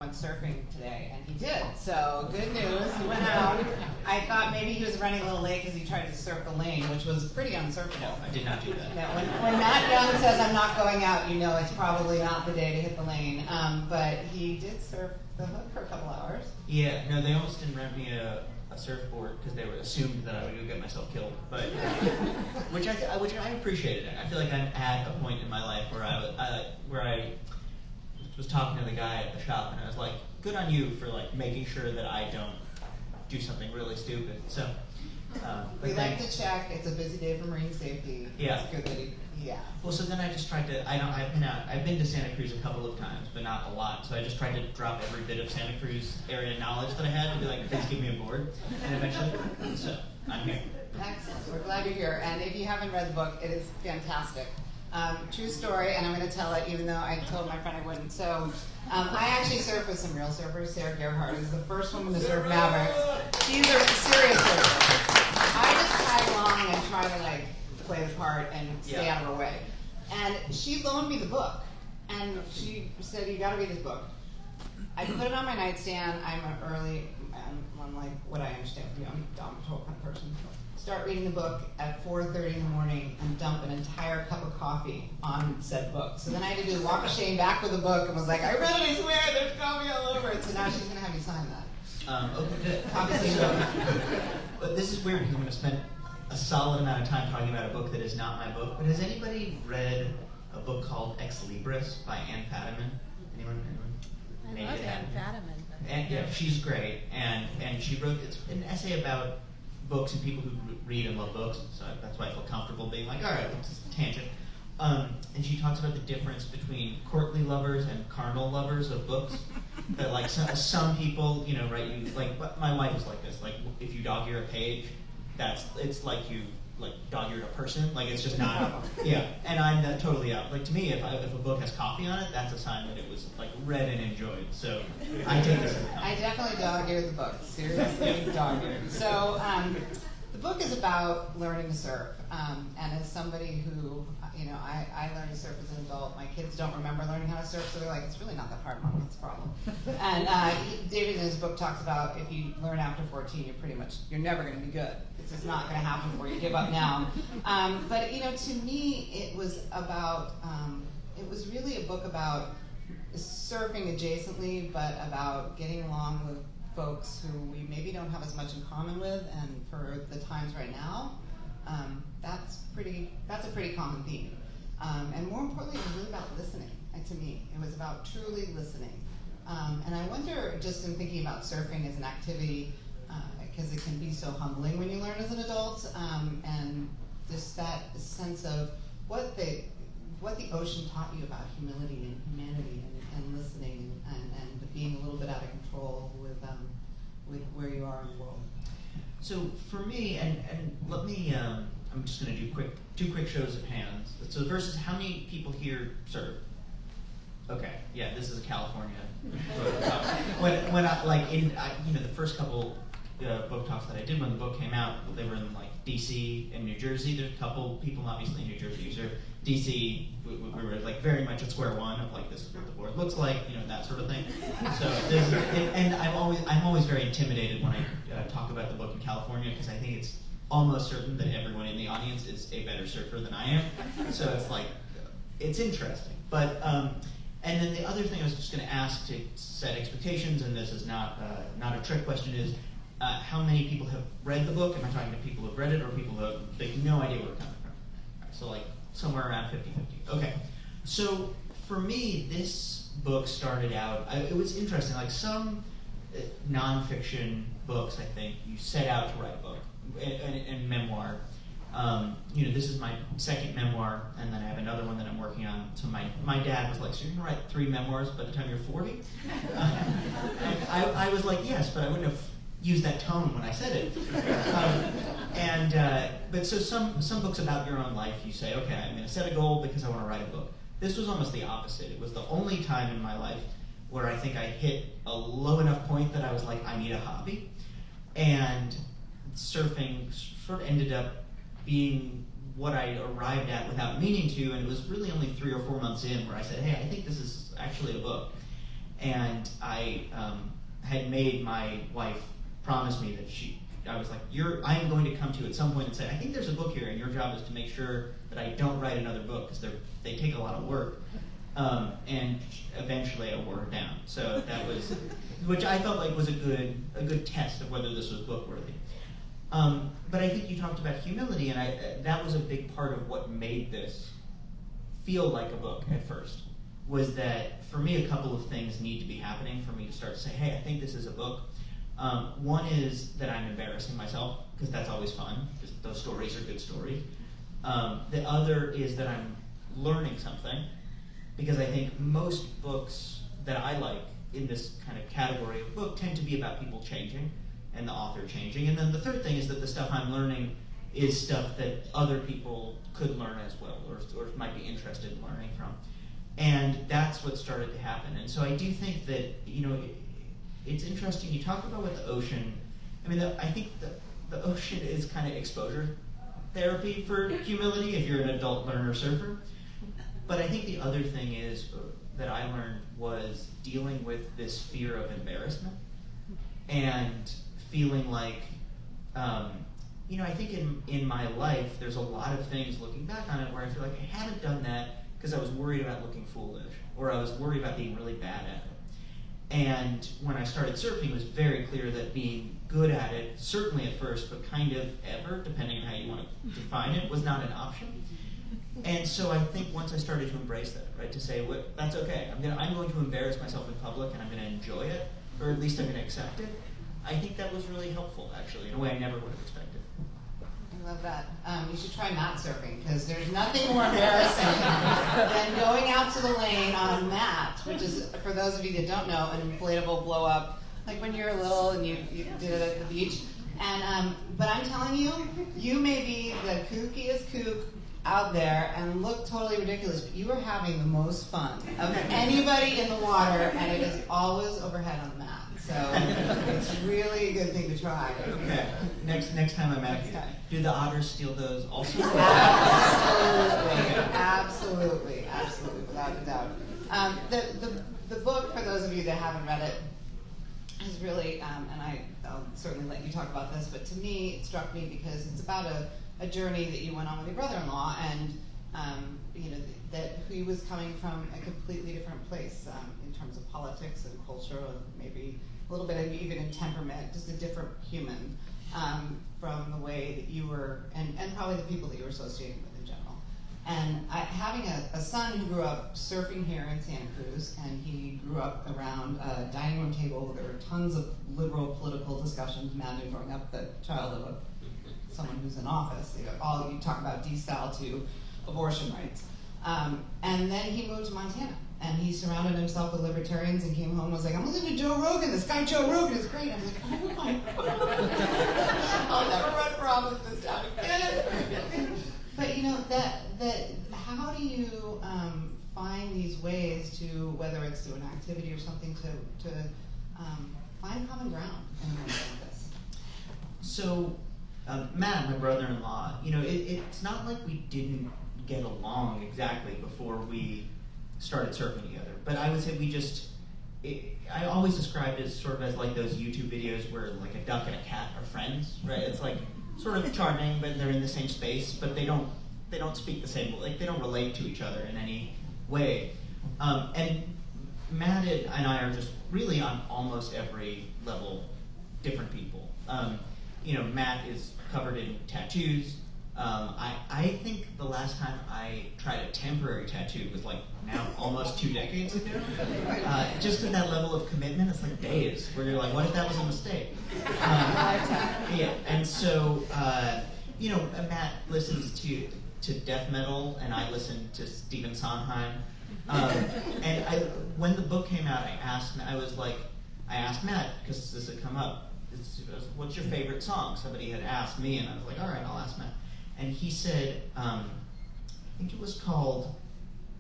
went surfing today, and he did. So good news, he went out. I thought maybe he was running a little late because he tried to surf the lane, which was pretty unsurfable. No, I did not do that. No, when Matt Young says I'm not going out, you know it's probably not the day to hit the lane. But he did surf the hook for a couple hours. Yeah, no, they almost didn't rent me a surfboard because they assumed that I would go get myself killed. But which I appreciated. I feel like I'm at a point in my life where I was talking to the guy at the shop, and I was like, "Good on you for like making sure that I don't do something really stupid." So We like to check. It's a busy day for marine safety. Yeah. It's good that yeah. Well, so then I just tried to. I've been to Santa Cruz a couple of times, but not a lot. So I just tried to drop every bit of Santa Cruz area knowledge that I had and be like, "Please give me a board." And eventually, so I'm here. Excellent. We're glad you're here. And if you haven't read the book, it is fantastic. True story, and I'm going to tell it even though I told my friend I wouldn't. So I actually surf with some real surfers. Sarah Gerhardt is the first woman to surf Mavericks. She's a serious surfer. I just tag along and try to like play the part and stay out of her way. And she loaned me the book, and she said, "You got to read this book." I put it on my nightstand. I'm like what I understand from you. I'm a dumb, total kind of person. Start reading the book at 4:30 in the morning and dump an entire cup of coffee on said book. So then I had to do the walk of shame back with the book and was like, "I read it, I swear, there's coffee all over it." So now she's going to have you sign that. Okay, good. Obviously, But this is weird because I'm going to spend a solid amount of time talking about a book that is not my book. But has anybody read a book called Ex Libris by Ann Fadiman? Anyone? I love Ann Fadiman. And yeah, she's great. And she wrote an essay about books and people who read and love books. So that's why I feel comfortable being like, all right, it's a tangent. And she talks about the difference between courtly lovers and carnal lovers of books. That like some people, you know, write you like. My wife is like this. Like if you dog-ear a page, it's like you like dog-eared a person. Like it's just not. Yeah, and I'm totally out. Like to me, if a book has coffee on it, that's a sign that it was like read and enjoyed. So I take this as a compliment. I definitely dog-eared the book. Seriously, dog-eared. So the book is about learning to surf. And as somebody who, you know, I learned to surf as an adult. My kids don't remember learning how to surf, so they're like, "It's really not that hard, Mom. What's the problem?" And David in his book talks about if you learn after 14, you're never going to be good. It's just not going to happen before you give up now. But you know, to me, it was really a book about surfing adjacently, but about getting along with folks who we maybe don't have as much in common with, and for the times right now, that's a pretty common theme. And more importantly, it was really about listening. To me, it was about truly listening. And I wonder, just in thinking about surfing as an activity, because it can be so humbling when you learn as an adult, and just that sense of what the ocean taught you about humility and humanity and listening and being a little bit out of control with where you are in the world. So for me, and let me, I'm just going to do two quick shows of hands. So the first is how many people here surf? Okay, yeah, this is California. when the first couple book talks that I did when the book came out, they were in like DC and New Jersey. There's a couple people obviously in New Jersey who surf. DC, we were like very much at square one of like, this is what the board looks like, you know, that sort of thing. So and I'm always very intimidated when I talk about the book in California, because I think it's almost certain that everyone in the audience is a better surfer than I am. So it's like, it's interesting. But and then the other thing I was just going to ask to set expectations, and this is not a trick question, is how many people have read the book? Am I talking to people who have read it or people who have no idea where it's coming from? So like somewhere around 50-50. Okay. So for me, this book started out, it was interesting. Like some nonfiction books, I think, you set out to write a book and memoir. You know, this is my second memoir, and then I have another one that I'm working on. So my dad was like, "So you're going to write 3 memoirs by the time you're 40? I was like, "Yes," but I wouldn't have used that tone when I said it. But so some books about your own life, you say, okay, I'm going to set a goal because I want to write a book. This was almost the opposite. It was the only time in my life where I think I hit a low enough point that I was like, I need a hobby. And surfing sort of ended up being what I arrived at without meaning to, and it was really only 3 or 4 months in where I said, hey, I think this is actually a book. and I had made my wife promise me that I was like, I'm going to come to you at some point and say, I think there's a book here, and your job is to make sure that I don't write another book, because they take a lot of work. And eventually I wore her down. So that was, which I felt like was a good test of whether this was book worthy. But I think you talked about humility, and that was a big part of what made this feel like a book at first. Was that for me, a couple of things need to be happening for me to start to say, hey, I think this is a book. One is that I'm embarrassing myself, because that's always fun, because those stories are good stories. The other is that I'm learning something, because I think most books that I like in this kind of category of book tend to be about people changing and the author changing. And then the third thing is that the stuff I'm learning is stuff that other people could learn as well, or might be interested in learning from. And that's what started to happen. And so I do think that, it's interesting. You talk about what the ocean, I think the ocean is kind of exposure therapy for humility if you're an adult learner surfer. But I think the other thing is that I learned was dealing with this fear of embarrassment and feeling like, I think in my life there's a lot of things looking back on it where I feel like I haven't done that because I was worried about looking foolish, or I was worried about being really bad at it. And when I started surfing, it was very clear that being good at it, certainly at first, but kind of ever, depending on how you want to define it, was not an option. And so I think once I started to embrace that, right, to say, that's okay, I'm going to embarrass myself in public, and I'm going to enjoy it, or at least I'm going to accept it, I think that was really helpful, actually, in a way I never would have expected. I love that. You should try mat surfing, because there's nothing more embarrassing than going out to the lane on a mat, which is, for those of you that don't know, an inflatable blow-up, like when you're little and you did it at the beach. And but I'm telling you, you may be the kookiest kook out there and look totally ridiculous, but you are having the most fun of anybody in the water, and it is always overhead on the mat. So it's really a good thing to try. Okay. Next time I'm at you, do the otters steal those also? Absolutely, without a doubt. The book, for those of you that haven't read it, is really, and I'll certainly let you talk about this, but to me, it struck me because it's about a journey that you went on with your brother-in-law, and that he was coming from a completely different place in terms of politics and culture, and maybe a little bit of even in temperament, just a different human from the way that you were, and probably the people that you were associating with in general. And having a son who grew up surfing here in Santa Cruz, and he grew up around a dining room table where there were tons of liberal political discussions. Imagine growing up the child of someone who's in office. You talk about D-style to abortion rights. And then he moved to Montana, and he surrounded himself with libertarians and came home and was like, I'm listening to Joe Rogan. This guy Joe Rogan is great. I was like, oh my God. I'll never run for office this time again. But that how do you find these ways to, whether it's through an activity or something, to find common ground in a moment like this? So, Matt, my brother-in-law, it's not like we didn't get along exactly before we started surfing together. But I would say I always described it sort of as like those YouTube videos where like a duck and a cat are friends, right? It's like sort of charming, but they're in the same space, but they don't speak the same, like they don't relate to each other in any way. And Matt and I are just really on almost every level different people. Matt is covered in tattoos. I think the last time I tried a temporary tattoo was like now almost 2 decades ago. Just at that level of commitment, it's like days where you're like, what if that was a mistake? Yeah, and so Matt listens to death metal, and I listen to Stephen Sondheim. And when the book came out, I asked Matt, because this had come up, what's your favorite song? Somebody had asked me, and I was like, all right, I'll ask Matt. And he said, I think it was called,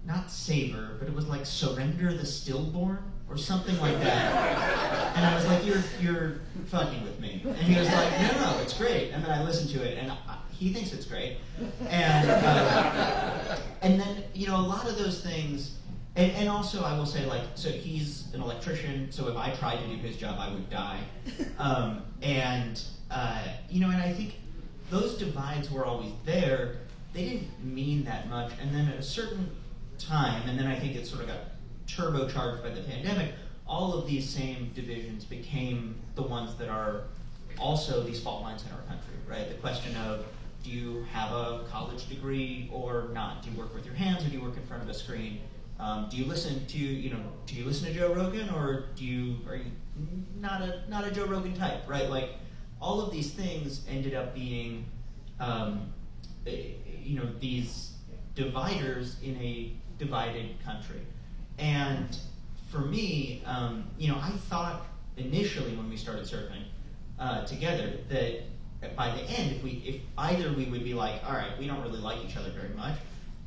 not Savor, but it was like Surrender the Stillborn, or something like that. And I was like, you're fucking with me. And he was like, no, it's great. And then I listened to it, and he thinks it's great. And then, a lot of those things, And also, I will say, like, so he's an electrician, so if I tried to do his job, I would die. And I think those divides were always there. They didn't mean that much. And then at a certain time, and then I think it sort of got turbocharged by the pandemic, all of these same divisions became the ones that are also these fault lines in our country, right? The question of, do you have a college degree or not? Do you work with your hands or do you work in front of a screen? Do you listen to Joe Rogan, or are you not a Joe Rogan type, right? Like, all of these things ended up being these dividers in a divided country. And for me, I thought initially when we started surfing together that by the end, if either we would be like, all right, we don't really like each other very much,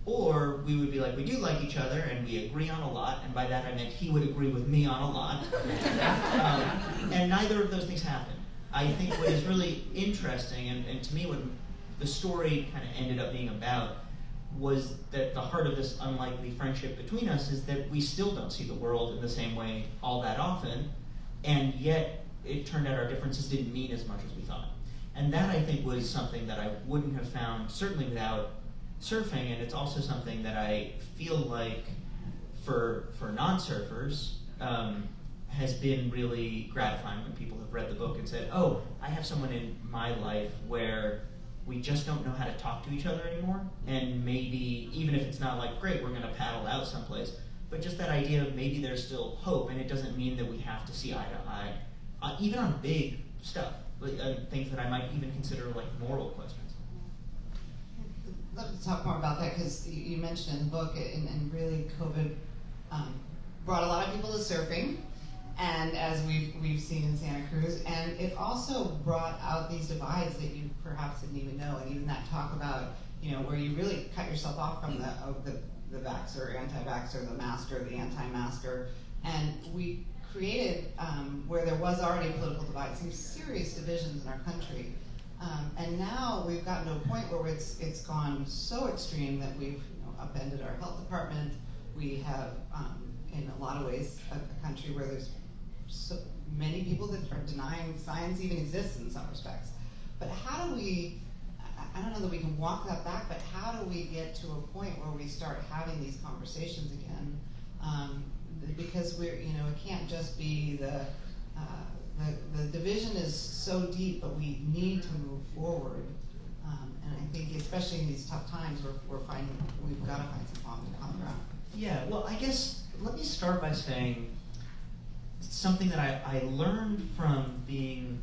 or we would be like, we do like each other and we agree on a lot, and by that I meant he would agree with me on a lot. And neither of those things happened. I think what is really interesting, and to me what the story kind of ended up being about, was that the heart of this unlikely friendship between us is that we still don't see the world in the same way all that often, and yet it turned out our differences didn't mean as much as we thought. And that, I think, was something that I wouldn't have found, certainly without surfing, and it's also something that I feel like for non-surfers has been really gratifying when people have read the book and said, oh, I have someone in my life where we just don't know how to talk to each other anymore, and maybe, even if it's not like, great, we're going to paddle out someplace, but just that idea of maybe there's still hope, and it doesn't mean that we have to see eye to eye, even on big stuff, things that I might even consider like moral questions. I'd love to talk more about that, because you mentioned in the book, and really COVID brought a lot of people to surfing, and as we've seen in Santa Cruz, and it also brought out these divides that you perhaps didn't even know, and even that talk about, where you really cut yourself off from the vaxxer, anti-vaxxer, the masker, the anti-masker, and we created, where there was already a political divide, some serious divisions in our country. And now we've gotten to a point where it's gone so extreme that we've upended our health department. We have, in a lot of ways, a country where there's so many people that are denying science even exists in some respects. But how do we, I don't know that we can walk that back, but how do we get to a point where we start having these conversations again? Because it can't just be the division is so deep, but we need to move forward. And I think, especially in these tough times, we're finding we've got to find some common ground. Yeah, well, I guess let me start by saying something that I learned from being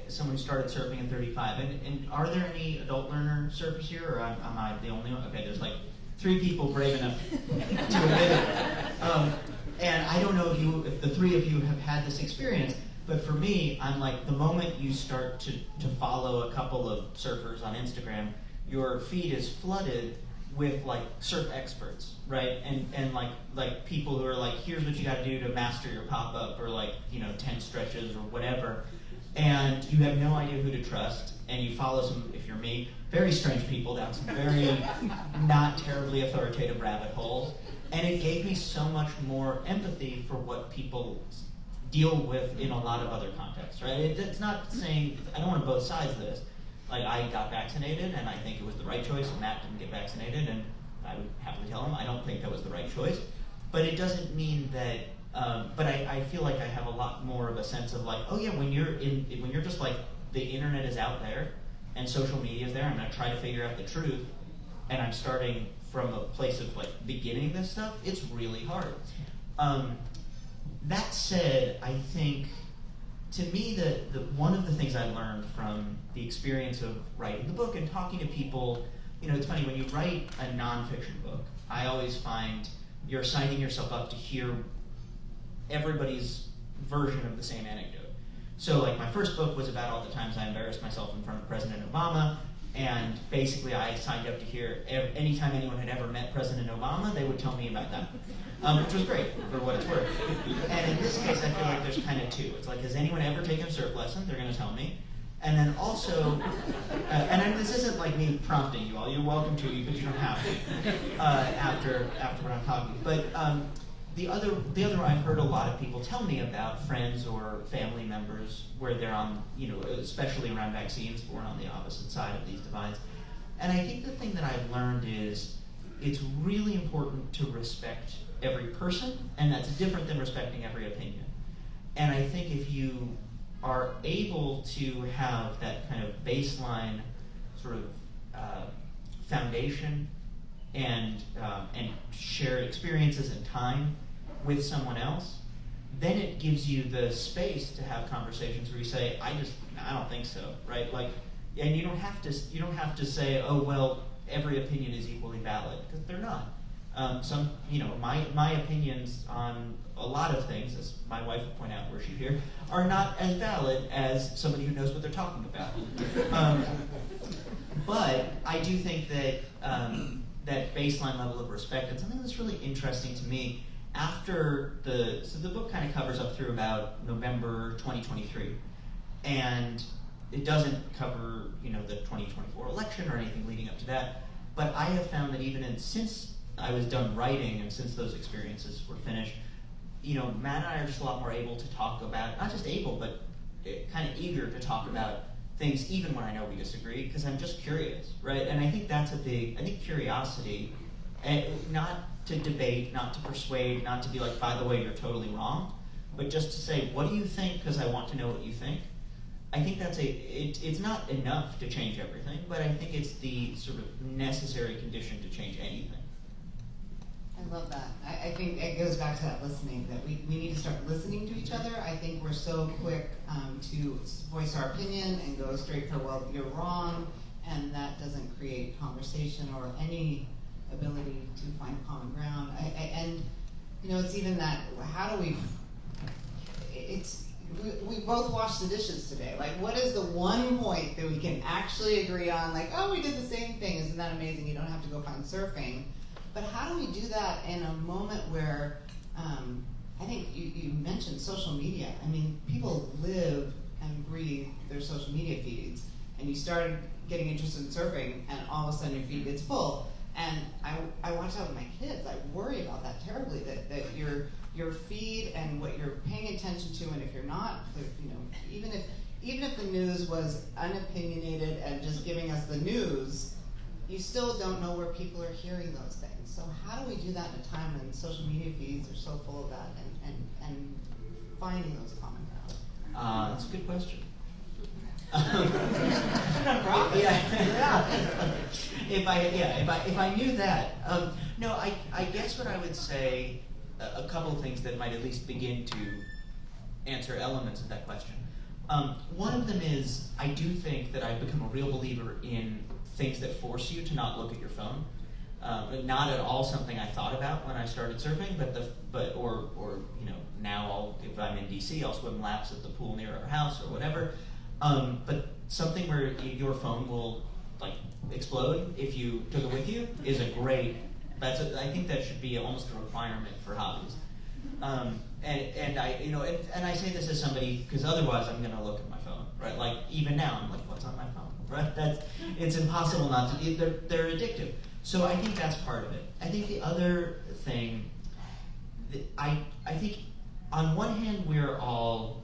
someone who started surfing at 35. And are there any adult learner surfers here, or am I the only one? Okay, there's like 3 people brave enough to admit it. And I don't know if the 3 of you have had this experience, but for me, I'm like, the moment you start to follow a couple of surfers on Instagram, your feed is flooded with like surf experts, right? And like people who are like, here's what you got to do to master your pop-up, or like 10 stretches or whatever, and you have no idea who to trust, and you follow some, if you're me, very strange people down some very not terribly authoritative rabbit holes, and it gave me so much more empathy for what people deal with in a lot of other contexts, right? It's not saying, I don't want both sides of this. Like, I got vaccinated, and I think it was the right choice, and Matt didn't get vaccinated, and I would happily tell him I don't think that was the right choice. But it doesn't mean that, but I feel like I have a lot more of a sense of like, oh yeah, when you're just like, the internet is out there, and social media is there, I'm gonna try to figure out the truth, and I'm starting from a place of like beginning this stuff, it's really hard. That said, I think, to me, the one of the things I learned from the experience of writing the book and talking to people, it's funny, when you write a nonfiction book, I always find you're signing yourself up to hear everybody's version of the same anecdote. So like, my first book was about all the times I embarrassed myself in front of President Obama, and basically I signed up to hear anytime anyone had ever met President Obama, they would tell me about that. Which was great, for what it's worth. And in this case, I feel like there's kind of 2. It's like, has anyone ever taken a surf lesson? They're going to tell me. And then also, this isn't like me prompting you all. You're welcome to, but you don't have to after what I'm talking. But the other I've heard a lot of people tell me about friends or family members where they're on, especially around vaccines, we're on the opposite side of these divides. And I think the thing that I've learned is it's really important to respect every person, and that's different than respecting every opinion. And I think if you are able to have that kind of baseline sort of foundation and shared experiences and time with someone else, then it gives you the space to have conversations where you say, I don't think so, right? Like, and you don't have to say, oh well, every opinion is equally valid, because they're not. My opinions on a lot of things, as my wife would point out were she here, are not as valid as somebody who knows what they're talking about. But I do think that that baseline level of respect, and something that's really interesting to me, so the book kind of covers up through about November 2023, and it doesn't cover the 2024 election or anything leading up to that. But I have found that since I was done writing and since those experiences were finished, Matt and I are just a lot more able to talk about, not just able, but kind of eager to talk about things even when I know we disagree, because I'm just curious, right? And I think that's I think curiosity, and not to debate, not to persuade, not to be like, by the way, you're totally wrong, but just to say, what do you think, because I want to know what you think. I think that's it's not enough to change everything, but I think it's the sort of necessary condition to change anything. I love that. I think it goes back to that listening, that we need to start listening to each other. I think we're so quick to voice our opinion and go straight for, well, you're wrong, and that doesn't create conversation or any ability to find common ground. It's even that, how do we both washed the dishes today. Like, what is the one point that we can actually agree on? Like, oh, we did the same thing. Isn't that amazing? You don't have to go find surfing. But how do we do that in a moment where, I think you mentioned social media. I mean, people live and breathe their social media feeds. And you started getting interested in surfing, and all of a sudden your feed gets full. And I watch out with my kids. I worry about that terribly, that your feed and what you're paying attention to, and if you're not, even if the news was unopinionated and just giving us the news, you still don't know where people are hearing those things. So how do we do that in a time when social media feeds are so full of that, and finding those common ground? That's a good question. If I knew that, no, I guess what I would say, a couple of things that might at least begin to answer elements of that question. One of them is, I do think that I've become a real believer in things that force you to not look at your phone. Not at all something I thought about when I started surfing, now if I'm in DC, I'll swim laps at the pool near our house or whatever. But something where your phone will explode if you took it with you is I think that should be almost a requirement for hobbies. And I say this as somebody, because otherwise I'm going to look at my phone, right? Like, even now I'm like, what's on my phone, right? It's impossible not to. They're addictive. So I think that's part of it. I think the other thing, I think on one hand we're all,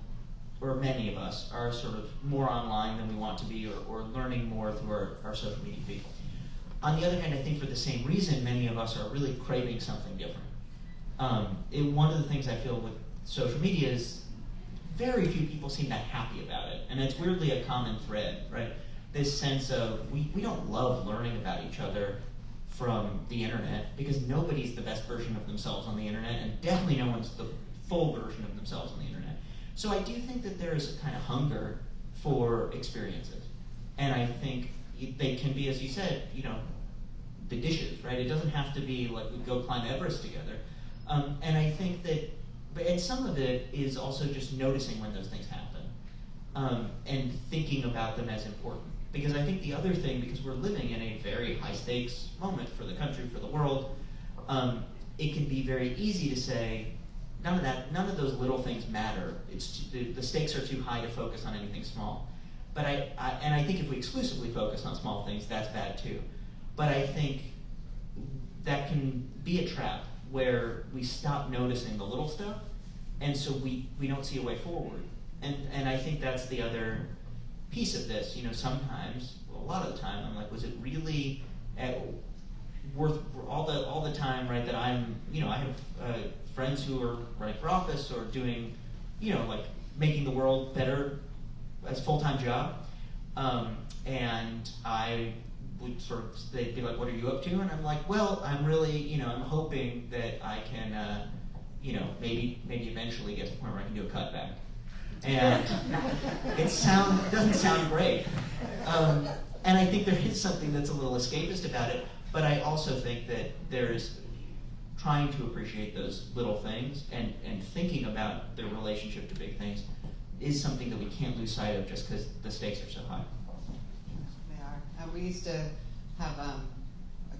or many of us, are sort of more online than we want to be, or learning more through our social media feed. On the other hand, I think for the same reason, many of us are really craving something different. One of the things I feel with social media is very few people seem that happy about it, and it's weirdly a common thread, right? This sense of, we don't love learning about each other from the internet, because nobody's the best version of themselves on the internet, and definitely no one's the full version of themselves on the internet. So I do think that there is a kind of hunger for experiences. And I think they can be, as you said, the dishes, right? It doesn't have to be like we go climb Everest together. And I think that, and some of it is also just noticing when those things happen, and thinking about them as important. Because I think the other thing, because we're living in a very high stakes moment for the country, for the world, it can be very easy to say, none of those little things matter. The stakes are too high to focus on anything small. But I think if we exclusively focus on small things, that's bad too. But I think that can be a trap, where we stop noticing the little stuff, and so we don't see a way forward. And I think that's the other piece of this. You know, sometimes, well, a lot of the time, I'm like, was it really worth all the time, right? That I'm, you know, I have friends who are running for office or doing, you know, like making the world better as a full-time job, and I would sort of, they'd be like, what are you up to? And I'm like, well, I'm really, you know, I'm hoping that I can, you know, maybe eventually get to the point where I can do a cutback. And it doesn't sound great. And I think there is something that's a little escapist about it, but I also think that there's trying to appreciate those little things and thinking about their relationship to big things is something that we can't lose sight of just because the stakes are so high. They are. We used to have a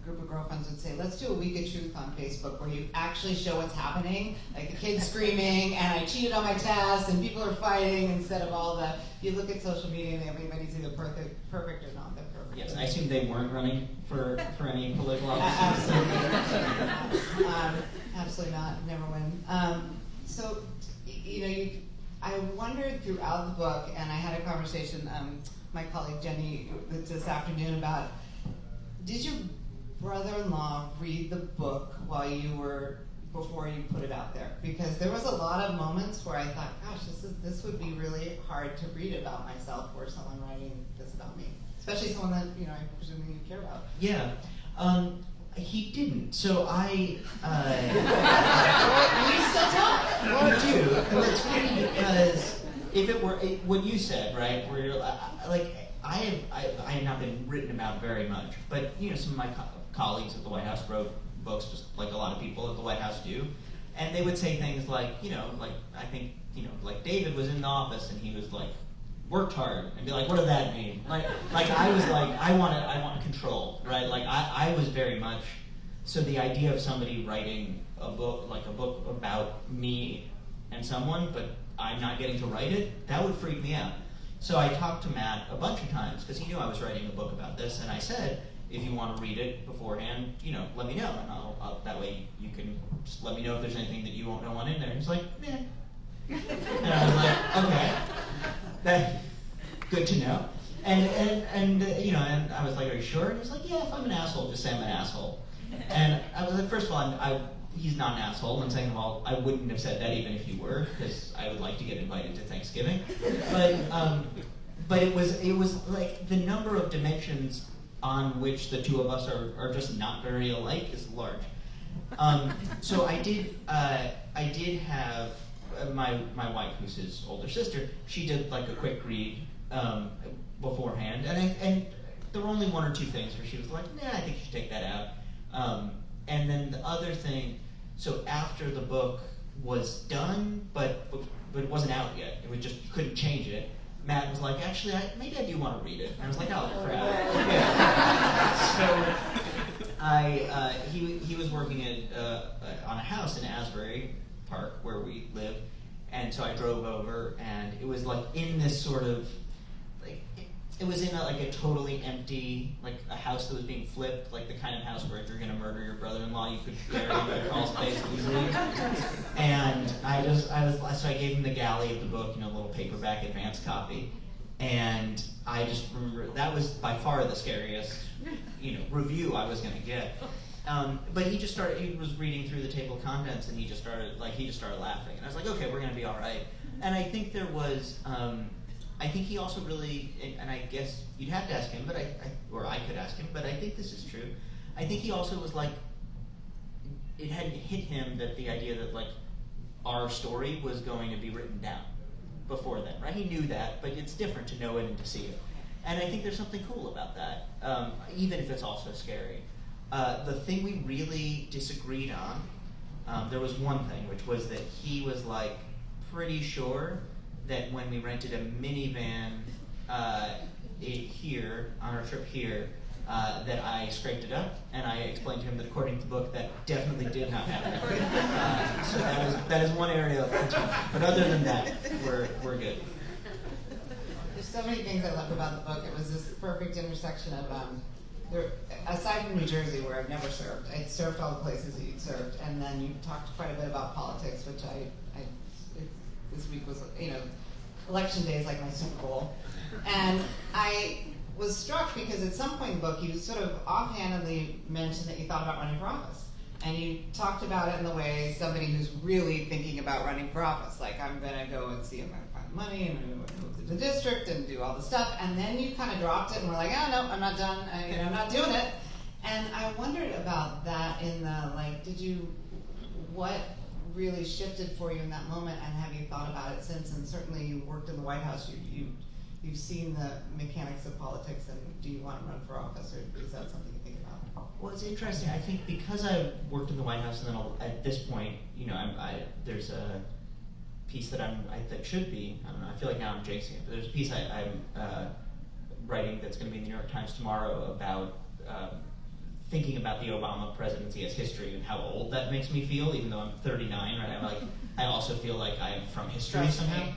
group of girlfriends would say, let's do a week of truth on Facebook where you actually show what's happening, like the kids screaming, and I cheated on my test, and people are fighting, instead of all the, you look at social media and everybody's either perfect or not, they're perfect. Yes, I assume they weren't running for any political office. Absolutely. Absolutely not, never win. So, you know, I wondered throughout the book, and I had a conversation, my colleague Jenny this afternoon about, did your brother-in-law read the book before you put it out there? Because there was a lot of moments where I thought, gosh, this would be really hard to read about myself or someone writing this about me, especially someone that, you know, I presume you care about. Yeah. He didn't. So I. We still talk. Well, I do. And it's funny because if it were what you said, right, where you're like, I have not been written about very much, but you know, some of my colleagues at the White House wrote books, just like a lot of people at the White House do, and they would say things like, you know, like I think, you know, like David was in the office and he was like worked hard, and be like, what does that mean? Like I was like, I want control, right? Like I was very much, so the idea of somebody writing a book about me and someone, but I'm not getting to write it, that would freak me out. So I talked to Matt a bunch of times, because he knew I was writing a book about this, and I said, if you want to read it beforehand, you know, let me know, and I'll that way you can just let me know if there's anything that you won't know on in there. He's like, meh. And I was like, okay. That good to know. And you know, and I was like, are you sure? And he was like, yeah, if I'm an asshole, just say I'm an asshole. And I was like, first of all, he's not an asshole, and second of all, I wouldn't have said that even if you were, because I would like to get invited to Thanksgiving. But it was like the number of dimensions on which the two of us are just not very alike is large. So I did have my wife, who's his older sister, she did like a quick read beforehand, and there were only one or two things where she was like, nah, I think you should take that out. And then the other thing, so after the book was done, but it wasn't out yet, it was just, you couldn't change it, Matt was like, actually, maybe I do want to read it. And I was like, oh, crap. So he was working on a house in Asbury Park where we live, and so I drove over, and it was like in this sort of, like, it was in a totally empty, like a house that was being flipped, like the kind of house where if you're going to murder your brother-in-law, you could bury him in a crawl space easily. And so I gave him the galley of the book, you know, a little paperback advance copy. And I just remember that was by far the scariest, you know, review I was going to get. But he was reading through the table of contents, and he just started laughing. And I was like, okay, we're going to be all right. And I think there was, I think he also really, and I guess you'd have to ask him, but or I could ask him, but I think this is true. I think he also was like, it hadn't hit him that the idea that like our story was going to be written down before then, right? He knew that, but it's different to know it and to see it. And I think there's something cool about that, even if it's also scary. The thing we really disagreed on, there was one thing, which was that he was like pretty sure that when we rented a minivan here, on our trip here, that I scraped it up, and I explained to him that according to the book, that definitely did not happen. So that is one area of critique. But other than that, we're good. There's so many things I loved about the book. It was this perfect intersection of aside from New Jersey, where I've never served, I served all the places that you'd served, and then you talked quite a bit about politics, which this week was, election day is like my Super Bowl. And I was struck because at some point in the book, you sort of offhandedly mentioned that you thought about running for office. And you talked about it in the way somebody who's really thinking about running for office, like I'm gonna go and see if I can find money, and I'm gonna move to the district and do all the stuff. And then you kind of dropped it and were like, oh no, I'm not done, I'm not doing it. And I wondered about that in the, what really shifted for you in that moment, and have you thought about it since? And certainly you worked in the White House, you've seen the mechanics of politics, and do you want to run for office, or is that something you think about? Well, it's interesting. I think because I worked in the White House, and then at this point, there's a piece that that should be, I don't know, I feel like now I'm jinxing it, but there's a piece I'm writing that's going to be in the New York Times tomorrow about thinking about the Obama presidency as history and how old that makes me feel, even though I'm 39, right? I also feel like I'm from history somehow.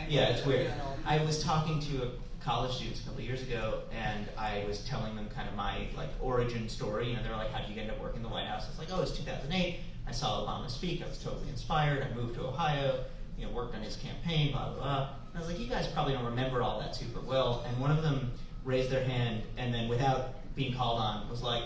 Yeah, it's weird. I was talking to a college students a couple of years ago, and I was telling them kind of my origin story. They were like, "How did you get into work in the White House?" I was like, "Oh, it's 2008. I saw Obama speak. I was totally inspired. I moved to Ohio. Worked on his campaign. Blah blah blah." And I was like, "You guys probably don't remember all that super well." And one of them raised their hand, and then without being called on, was like,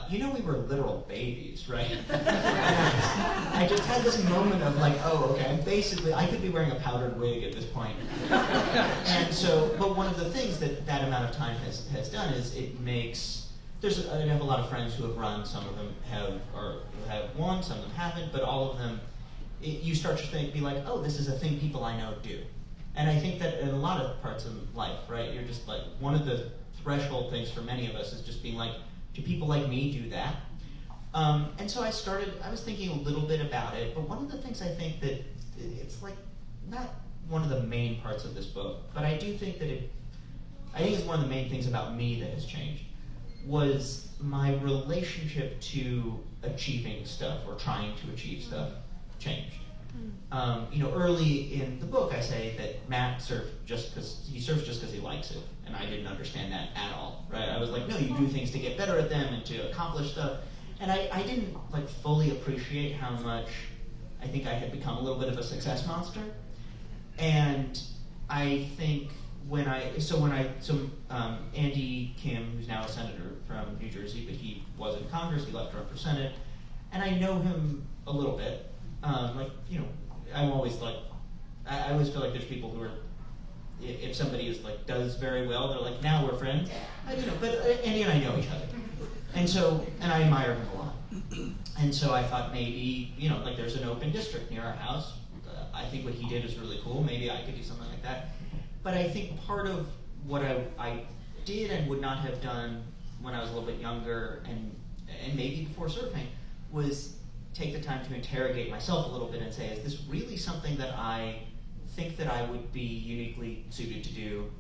we were literal babies, right? I just had this moment of oh, okay, basically, I could be wearing a powdered wig at this point. And so, but one of the things that amount of time has done is it makes, I have a lot of friends who have run, some of them have won, some of them haven't, but all of them, you start to be like, oh, this is a thing people I know do. And I think that in a lot of parts of life, right, you're just one of the threshold things for many of us is just being like, do people like me do that? And so I was thinking a little bit about it, but one of the things I think that it's not one of the main parts of this book, but I do think that I think it's one of the main things about me that has changed, was my relationship to achieving stuff or trying to achieve stuff changed. Early in the book, I say that Matt serves just because he likes it, and I didn't understand that at all. Right? I was like, no, you do things to get better at them and to accomplish stuff, and I didn't fully appreciate how much I think I had become a little bit of a success monster. And I think Andy Kim, who's now a senator from New Jersey, but he was in Congress, he left to run for Senate, and I know him a little bit. I'm always I always feel like there's people who are, if somebody does very well, they're like, now we're friends. But Andy and I know each other, and I admire him a lot. And so I thought maybe, there's an open district near our house. I think what he did is really cool. Maybe I could do something like that. But I think part of what I did and would not have done when I was a little bit younger and maybe before surfing was take the time to interrogate myself a little bit and say, is this really something that I think that I would be uniquely suited to do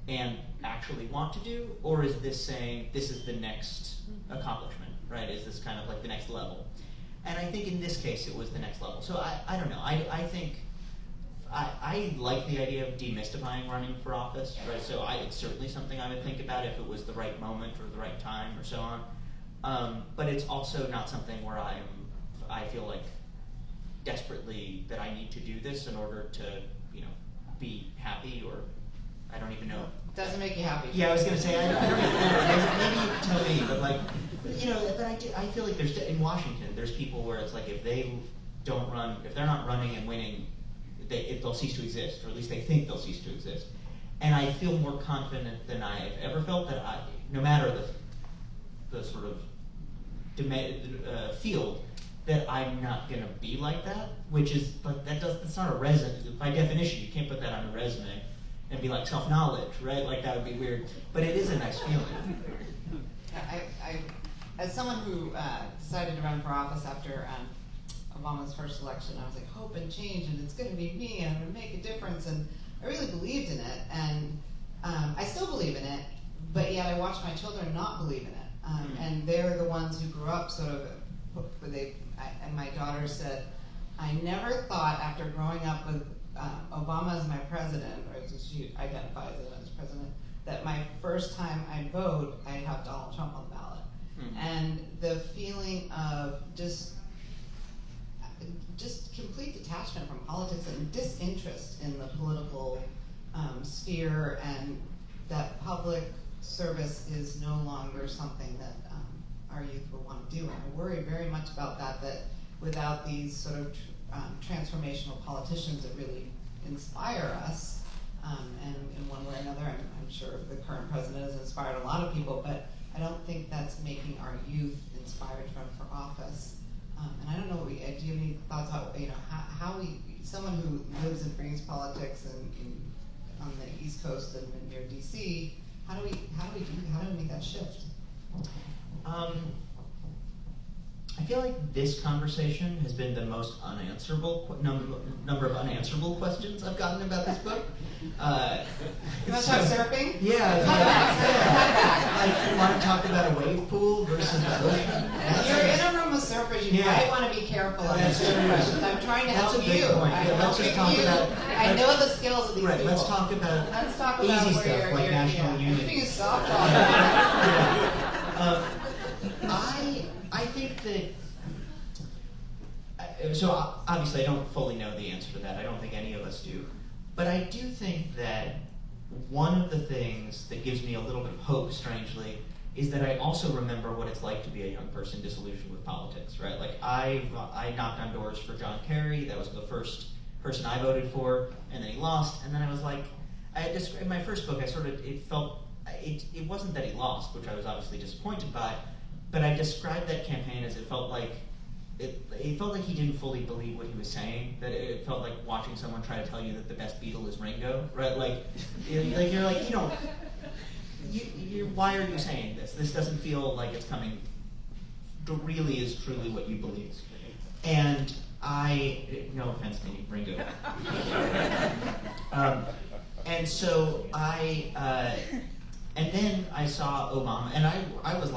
and actually want to do? Or is this saying, this is the next accomplishment, right? Is this kind of the next level? And I think in this case, it was the next level. So I don't know. I think I like the idea of demystifying running for office, right? So it's certainly something I would think about if it was the right moment or the right time or so on. But it's also not something where I feel desperately that I need to do this in order to, be happy, or I don't even know. Doesn't make you happy. Yeah, I was going to say, I don't even know. Maybe you can tell me, but but I feel like there's, in Washington, there's people where it's if they don't run, if they're not running and winning, they'll cease to exist, or at least they think they'll cease to exist. And I feel more confident than I've ever felt that no matter the sort of field, that I'm not going to be like that, which is, that's not a resume. By definition, you can't put that on a resume and be self-knowledge, right? That would be weird. But it is a nice feeling. I as someone who decided to run for office after Obama's first election, I was like, hope and change, and it's going to be me, and I'm going to make a difference, and I really believed in it, and I still believe in it, but yet I watch my children not believe in it, and they're the ones who grew up sort of, and my daughter said, I never thought after growing up with Obama as my president, or as she identifies as president, that my first time I vote, I have Donald Trump on the ballot. And the feeling of just complete detachment from politics and disinterest in the political sphere, and that public service is no longer something that our youth will want to do. And I worry very much about that without these sort of transformational politicians that really inspire us, and in one way or another, I'm sure the current president has inspired a lot of people, but I don't think that's making our youth inspired to run for office. And I don't know, do you have any thoughts about, how someone who lives and breathes politics on the East Coast and near DC, how do we make that shift? I feel like this conversation has been the most unanswerable number of unanswerable questions I've gotten about this book. You want to talk surfing? Yeah. Like, you want to talk about a wave pool versus the ocean? You're in a room with surfers, you might want to be careful of these questions. I'm trying to help you. Let's just talk about. I know the skills of these people. Let's talk about easy stuff like national unity. Everything is soft talk. I think that, so obviously I don't fully know the answer to that. I don't think any of us do. But I do think that one of the things that gives me a little bit of hope, strangely, is that I also remember what it's like to be a young person disillusioned with politics, right? Like, I knocked on doors for John Kerry. That was the first person I voted for, and then he lost. And then I was like, in my first book, it wasn't that he lost, which I was obviously disappointed by, but I described that campaign as it felt like he didn't fully believe what he was saying. That it felt like watching someone try to tell you that the best Beatle is Ringo, right? Why are you saying this? This doesn't feel like it's coming. Really, is truly what you believe. And no offense to any Ringo. And so and then I saw Obama, and I was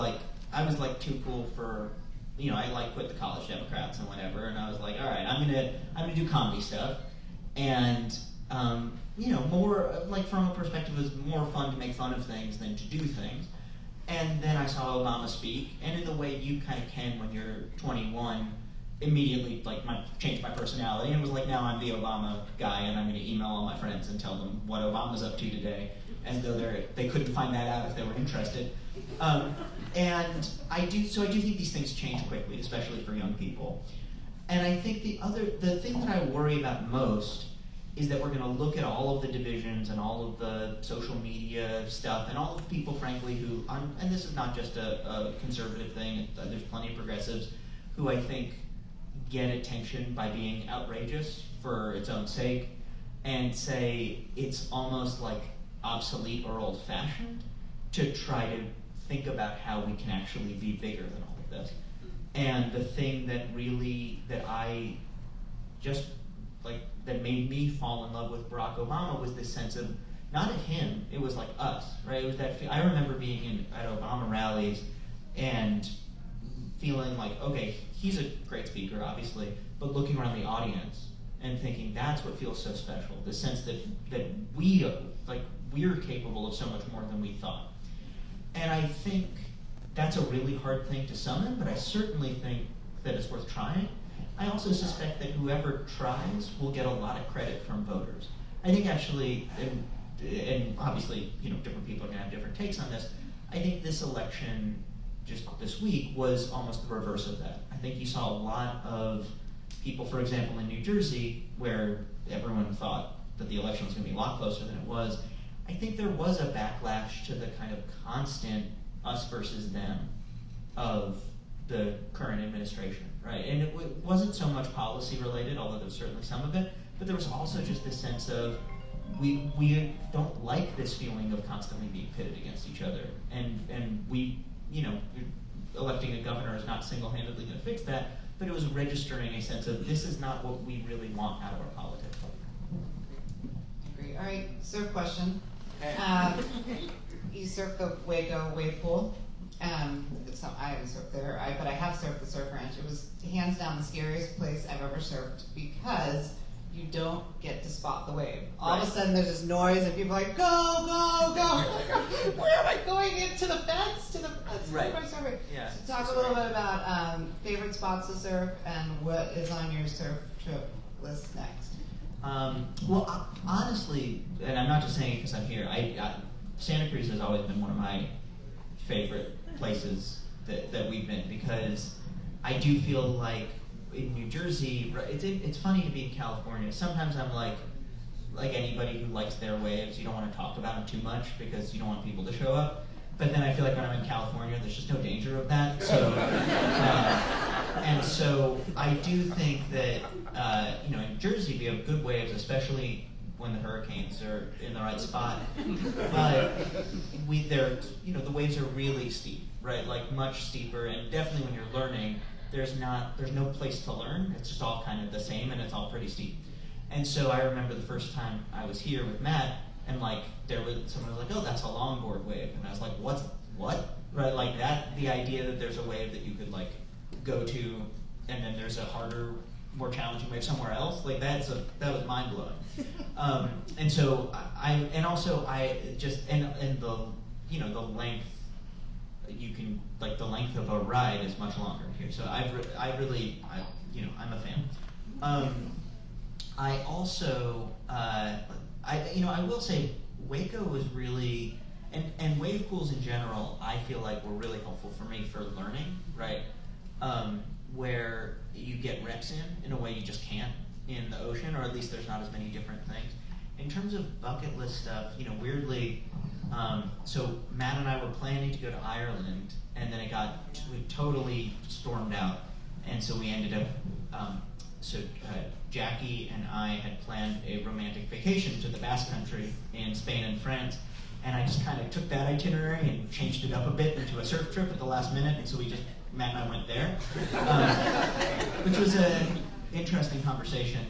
like too cool for, I quit the college Democrats and whatever, and I was like, all right, I'm gonna do comedy stuff, and more like from a perspective, it was more fun to make fun of things than to do things. And then I saw Obama speak, and in the way you kind of can when you're 21, immediately changed my personality, and was like, now I'm the Obama guy, and I'm going to email all my friends and tell them what Obama's up to today, as though they couldn't find that out if they were interested. And I do think these things change quickly, especially for young people. And I think the thing that I worry about most is that we're going to look at all of the divisions and all of the social media stuff and all of the people, frankly, who, and this is not just a conservative thing, there's plenty of progressives who I think get attention by being outrageous for its own sake, and say it's almost like obsolete or old-fashioned to try to think about how we can actually be bigger than all of this. And the thing that I just that made me fall in love with Barack Obama was this sense of, not at him, it was like us, right? It was that I remember being at Obama rallies and feeling like, okay, he's a great speaker, obviously, but looking around the audience and thinking that's what feels so special, the sense that we're capable of so much more than we thought. And I think that's a really hard thing to summon, but I certainly think that it's worth trying. I also suspect that whoever tries will get a lot of credit from voters. I think actually, and obviously, different people are going to have different takes on this, I think this election just this week was almost the reverse of that. I think you saw a lot of people, for example, in New Jersey, where everyone thought that the election was going to be a lot closer than it was. I think there was a backlash to the kind of constant us versus them of the current administration, right? And it wasn't so much policy related, although there was certainly some of it, but there was also just this sense of we don't like this feeling of constantly being pitted against each other, and we, electing a governor is not single-handedly going to fix that, but it was registering a sense of this is not what we really want out of our politics. Agree. All right, surf question. You surf the Waco wave pool. I haven't surfed there, but I have surfed the Surf Ranch. It was hands down the scariest place I've ever surfed because you don't get to spot the wave. All of a sudden, there's this noise, and people are like, go, go, go. You're like, where am I going? Into the fence? To the fence? Right. Where am I surfing? Yeah. So talk a little bit about favorite spots to surf and what is on your surf trip list next. Well, honestly, and I'm not just saying it because I'm here, Santa Cruz has always been one of my favorite places that we've been, because I do feel like in New Jersey, it's funny to be in California. Sometimes I'm like anybody who likes their waves, you don't want to talk about them too much because you don't want people to show up. But then I feel like when I'm in California, there's just no danger of that. So, and so I do think that in Jersey we have good waves, especially when the hurricanes are in the right spot. But the waves are really steep, right? Like much steeper, and definitely when you're learning, there's no place to learn. It's just all kind of the same, and it's all pretty steep. And so I remember the first time I was here with Matt, and like someone was like, "Oh, that's a longboard wave," and I was like, "What?" Right? Like that. The idea that there's a wave that you could like go to, and then there's a harder, more challenging wave somewhere else. Like that was mind blowing. And so the length. You can the length of a ride is much longer here. So I'm a fan. I also I will say Waco was really and wave pools in general I feel like were really helpful for me for learning, right? Where you get reps in a way you just can't in the ocean, or at least there's not as many different things. In terms of bucket list stuff, weirdly, so Matt and I were planning to go to Ireland, and then we totally stormed out, and so we ended up, Jackie and I had planned a romantic vacation to the Basque Country in Spain and France, and I just kind of took that itinerary and changed it up a bit into a surf trip at the last minute, and so Matt and I went there, which was an interesting conversation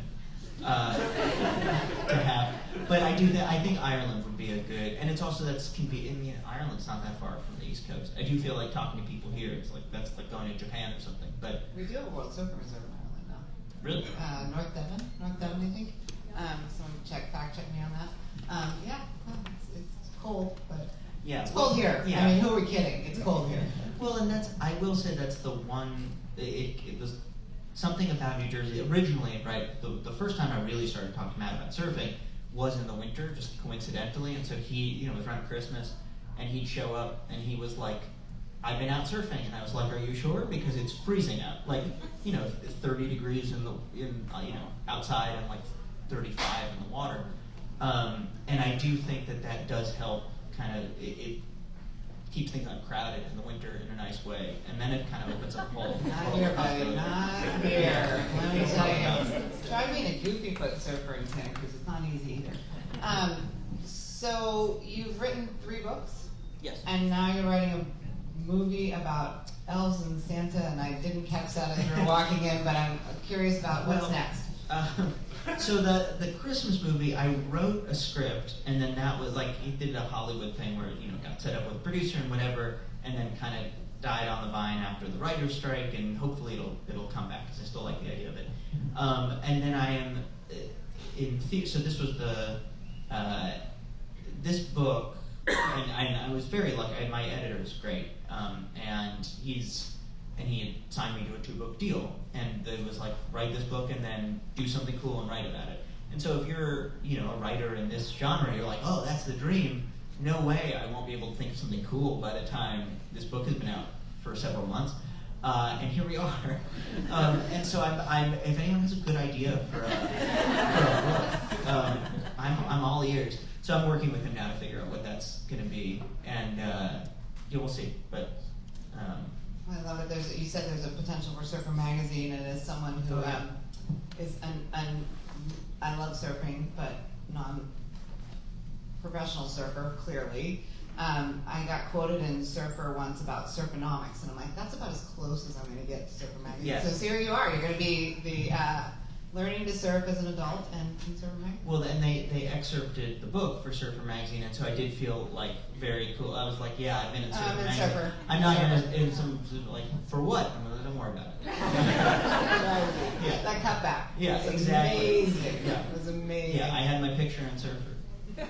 to have. But I think Ireland would be a good, and it's also Ireland's not that far from the East Coast. I do feel like talking to people here, it's like that's like going to Japan or something. But we do have a World Surfer Reserve in Ireland now. Really? North Devon, I think. Someone fact check me on that. It's cold, but it's cold here. Yeah. I mean, who are we kidding? It's cold here. Well, and I will say that's the one. It was something about New Jersey originally, right? The first time I really started talking to Matt about surfing was in the winter, just coincidentally, and so he, it was around Christmas, and he'd show up, and he was like, "I've been out surfing," and I was like, "Are you sure?" Because it's freezing out, 30 degrees outside and like 35 in the water, and I do think that does help. Kind of it keeps things uncrowded in the winter in a nice way, and then it kind of opens up a whole. Not here, buddy. Not here. Let me tell you. Try being a goofy foot surfer in Santa Cruz. It's not easy either. So you've written 3 books. Yes. And now you're writing a movie about elves and Santa, and I didn't catch that as we were walking in, but I'm curious about what's next. So the Christmas movie, I wrote a script, and then that was like, he did a Hollywood thing where, got set up with a producer and whatever, and then kind of died on the vine after the writer's strike, and hopefully it'll come back, because I still like the idea of it. And then I am in theater, so this was this book, and I was very lucky, my editor was great, and he had signed me to a 2-book deal, and it was like, write this book and then do something cool and write about it. And so if you're, a writer in this genre, you're like, oh, that's the dream. No way, I won't be able to think of something cool by the time this book has been out for several months. And here we are. And so I'm if anyone has a good idea for a book, I'm all ears. So I'm working with him now to figure out what that's going to be, and we'll see. But I love it. You said there's a potential for Surfer Magazine, and as someone who is I love surfing, but non-professional surfer, clearly. I got quoted in Surfer once about surfonomics, and I'm like, that's about as close as I'm going to get to Surfer Magazine. Yes. So here you are. You're going to be the learning to surf as an adult and Surfer Magazine. Well, then they excerpted the book for Surfer Magazine, and so I did feel like very cool. I was like, yeah, I've been in Surfer Magazine. Surfer. I'm not in some like for what? I'm like, don't worry about it. Yeah. That cutback. Yeah, was exactly. Amazing. Yeah. It was amazing. Yeah, I had my picture in Surfer. I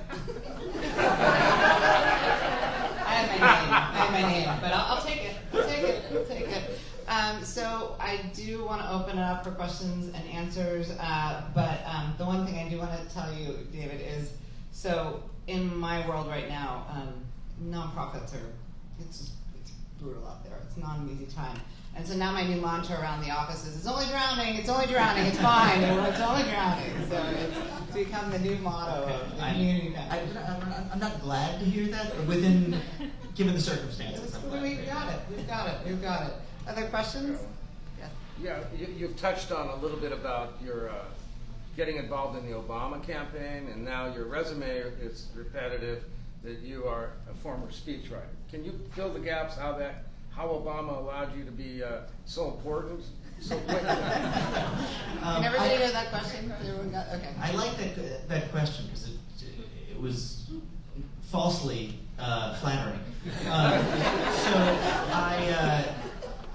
had my name, but I'll take it. I'll take it. So I do want to open it up for questions and answers, but the one thing I do want to tell you, David, is so in my world right now, nonprofits it's brutal out there. It's not an easy time. And so now my new mantra around the office is, it's only drowning, it's fine, it's only drowning. So it's become the new motto of the community. I'm not glad to hear that, but given the circumstances, I'm glad. We've got it. Other questions? Yeah, you've touched on a little bit about your getting involved in the Obama campaign, and now your resume is repetitive that you are a former speechwriter. Can you fill the gaps how Obama allowed you to be so important so quickly? Can everybody hear that question? Okay. I like that question because it was falsely flattering.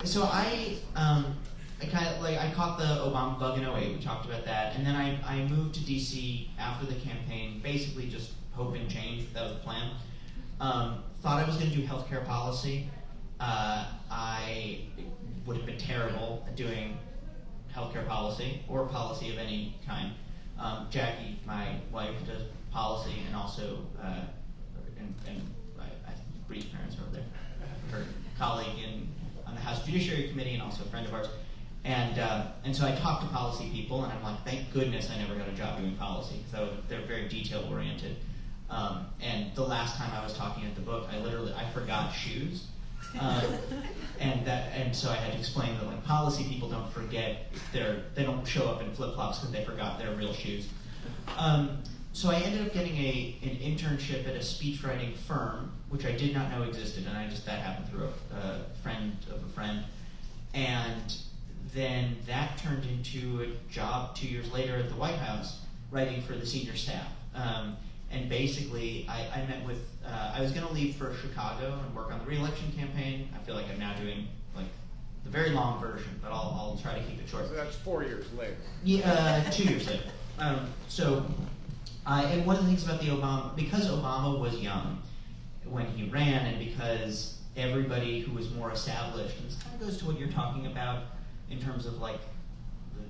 So I kind of like I caught the Obama bug in 2008. We talked about that, and then I moved to DC after the campaign, basically just hoping change. That was the plan. Thought I was going to do healthcare policy. I would have been terrible at doing healthcare policy or policy of any kind. Jackie, my wife, does policy, and also Bree's parents are over there. Her colleague on the House Judiciary Committee, and also a friend of ours. And so I talked to policy people, and I'm like, thank goodness I never got a job doing policy, because they're very detail oriented. And the last time I was talking at the book, I forgot shoes. And so I had to explain that like policy people don't forget they don't show up in flip flops because they forgot their real shoes. So I ended up getting an internship at a speechwriting firm, which I did not know existed, and that happened through a friend of a friend, and then that turned into a job 2 years later at the White House, writing for the senior staff. And basically, I met with, I was going to leave for Chicago and work on the re-election campaign. I feel like I'm now doing like the very long version, but I'll try to keep it short. So that's 4 years later. Yeah, 2 years later. And one of the things about because Obama was young when he ran, and because everybody who was more established, and this kind of goes to what you're talking about in terms of like